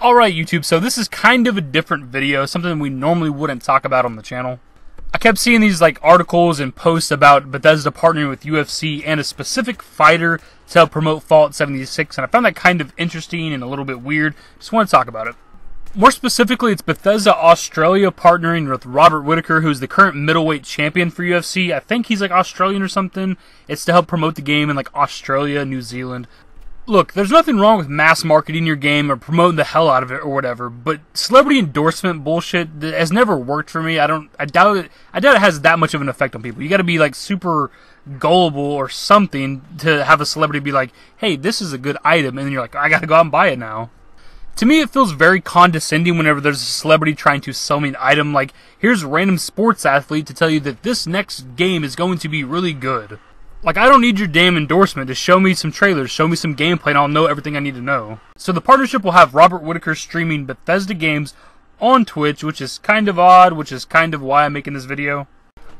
Alright YouTube, so this is kind of a different video, something we normally wouldn't talk about on the channel. I kept seeing these articles and posts about Bethesda partnering with UFC and a specific fighter to help promote Fallout 76, and I found that kind of interesting and a little bit weird. Just want to talk about it. More specifically, it's Bethesda Australia partnering with Robert Whittaker, who's the current middleweight champion for UFC. I think he's Australian or something. It's to help promote the game in Australia, New Zealand. Look, there's nothing wrong with mass marketing your game or promoting the hell out of it or whatever, but celebrity endorsement bullshit has never worked for me. I doubt it has that much of an effect on people. You gotta be super gullible or something to have a celebrity be like, hey, this is a good item, and then you're like, I gotta go out and buy it now. To me, it feels very condescending whenever there's a celebrity trying to sell me an item, here's a random sports athlete to tell you that this next game is going to be really good. I don't need your damn endorsement. Just show me some trailers, show me some gameplay, and I'll know everything I need to know. So the partnership will have Robert Whittaker streaming Bethesda games on Twitch, which is kind of odd, which is kind of why I'm making this video.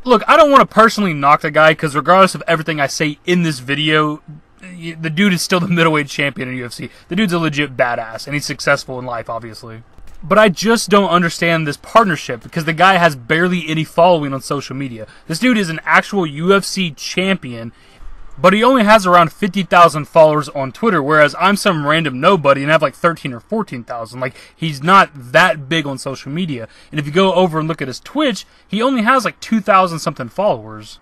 Look, I don't want to personally knock the guy, because regardless of everything I say in this video, the dude is still the middleweight champion in UFC. The dude's a legit badass, and he's successful in life, obviously. But I just don't understand this partnership, because the guy has barely any following on social media. This dude is an actual UFC champion, but he only has around 50,000 followers on Twitter, whereas I'm some random nobody and I have 13 or 14,000. He's not that big on social media. And if you go over and look at his Twitch, he only has 2,000 something followers.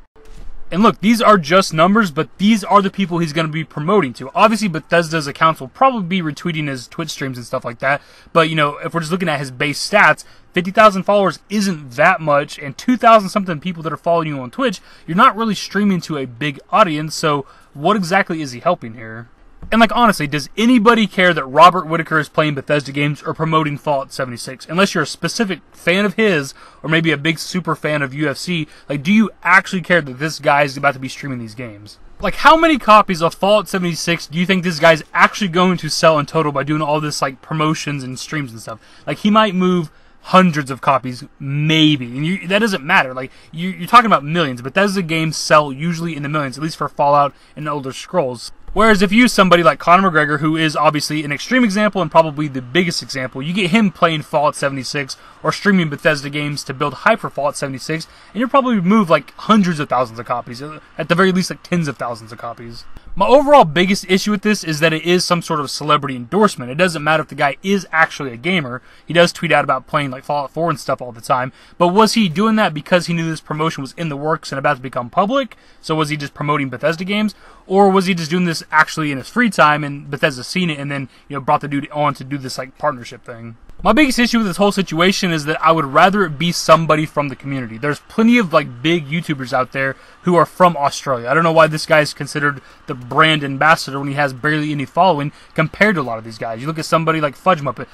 And look, these are just numbers, but these are the people he's going to be promoting to. Obviously, Bethesda's accounts will probably be retweeting his Twitch streams and stuff like that. But, if we're just looking at his base stats, 50,000 followers isn't that much, and 2,000 something people that are following you on Twitch, you're not really streaming to a big audience, so what exactly is he helping here? And honestly, does anybody care that Robert Whittaker is playing Bethesda games or promoting Fallout 76? Unless you're a specific fan of his, or maybe a big super fan of UFC, do you actually care that this guy is about to be streaming these games? How many copies of Fallout 76 do you think this guy's actually going to sell in total by doing all this, promotions and streams and stuff? He might move hundreds of copies, maybe, and that doesn't matter. You're talking about millions. Bethesda games sell usually in the millions, at least for Fallout and Elder Scrolls. Whereas if you use somebody like Conor McGregor, who is obviously an extreme example and probably the biggest example, you get him playing Fallout 76 or streaming Bethesda games to build hype for Fallout 76, and you'll probably move hundreds of thousands of copies, at the very least tens of thousands of copies. My overall biggest issue with this is that it is some sort of celebrity endorsement. It doesn't matter if the guy is actually a gamer. He does tweet out about playing Fallout 4 and stuff all the time. But was he doing that because he knew this promotion was in the works and about to become public? So was he just promoting Bethesda games? Or was he just doing this actually in his free time and Bethesda seen it and then brought the dude on to do this partnership thing? My biggest issue with this whole situation is that I would rather it be somebody from the community. There's plenty of big YouTubers out there who are from Australia. I don't know why this guy is considered the brand ambassador when he has barely any following compared to a lot of these guys. You look at somebody like Fudge Muppet.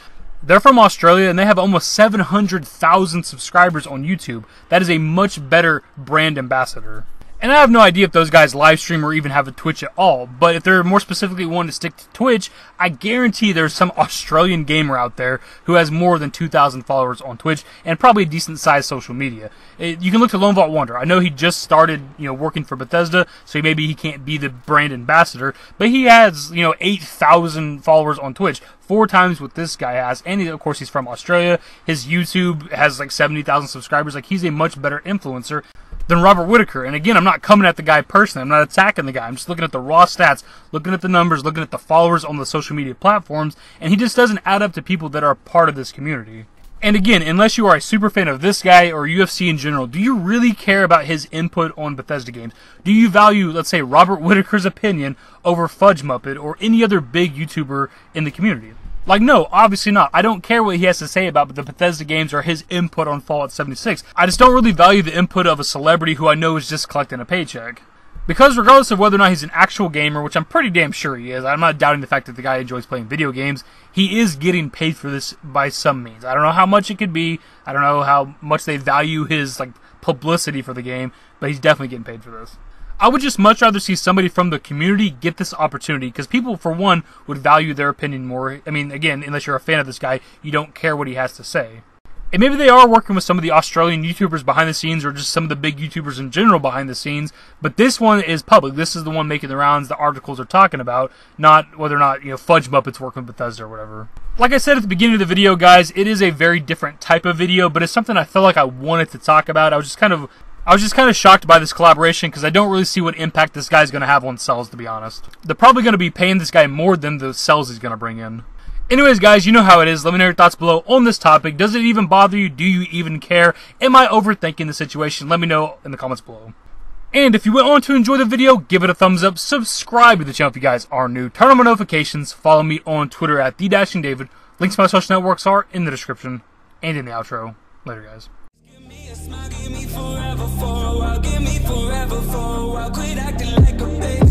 They're from Australia and they have almost 700,000 subscribers on YouTube. That is a much better brand ambassador. And I have no idea if those guys live stream or even have a Twitch at all, but if they're more specifically wanting to stick to Twitch, I guarantee there's some Australian gamer out there who has more than 2,000 followers on Twitch and probably a decent-sized social media. You can look to Lone Vault Wonder. I know he just started, working for Bethesda, so maybe he can't be the brand ambassador, but he has, 8,000 followers on Twitch. 4 times what this guy has, and of course he's from Australia. His YouTube has 70,000 subscribers. He's a much better influencer than Robert Whittaker. And again, I'm not coming at the guy personally. I'm not attacking the guy. I'm just looking at the raw stats, looking at the numbers, looking at the followers on the social media platforms, and he just doesn't add up to people that are part of this community. And again, unless you are a super fan of this guy or UFC in general, do you really care about his input on Bethesda games? Do you value, let's say, Robert Whittaker's opinion over Fudge Muppet or any other big YouTuber in the community? No, obviously not. I don't care what he has to say about the Bethesda games or his input on Fallout 76. I just don't really value the input of a celebrity who I know is just collecting a paycheck. Because regardless of whether or not he's an actual gamer, which I'm pretty damn sure he is, I'm not doubting the fact that the guy enjoys playing video games, he is getting paid for this by some means. I don't know how much it could be. I don't know how much they value his publicity for the game, but he's definitely getting paid for this. I would just much rather see somebody from the community get this opportunity, because people, for one, would value their opinion more. I mean, again, unless you're a fan of this guy, you don't care what he has to say. And maybe they are working with some of the Australian YouTubers behind the scenes, or just some of the big YouTubers in general behind the scenes, but this one is public. This is the one making the rounds the articles are talking about, not whether or not, Fudge Muppet's working with Bethesda or whatever. Like I said at the beginning of the video, guys, it is a very different type of video, but it's something I felt like I wanted to talk about. I was just kind of shocked by this collaboration because I don't really see what impact this guy's going to have on cells, to be honest. They're probably going to be paying this guy more than the cells he's going to bring in. Anyways, guys, you know how it is. Let me know your thoughts below on this topic. Does it even bother you? Do you even care? Am I overthinking the situation? Let me know in the comments below. And if you went on to enjoy the video, give it a thumbs up, subscribe to the channel if you guys are new, turn on my notifications, follow me on Twitter at TheDashingDavid. Links to my social networks are in the description and in the outro. Later, guys. Give me forever for a while, quit acting like a baby.